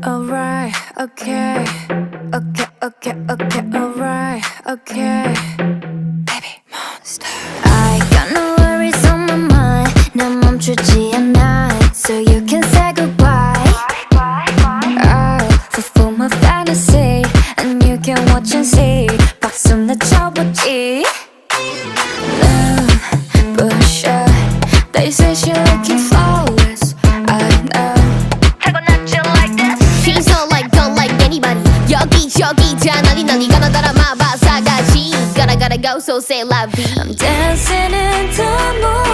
Alright, okay, okay, okay, okay, alright, okay. Baby monster. I got no worries on my mind. 난 멈추지 않아, so you can say goodbye. I'll fulfill my fantasy, and you can watch and see. 박수나 쳐보지. Push up. They say she looking flawless. I know. 여기저기 다 난리 가나 따라 마바사가지 Gotta go so say la vie. I'm dancing in the moonlight.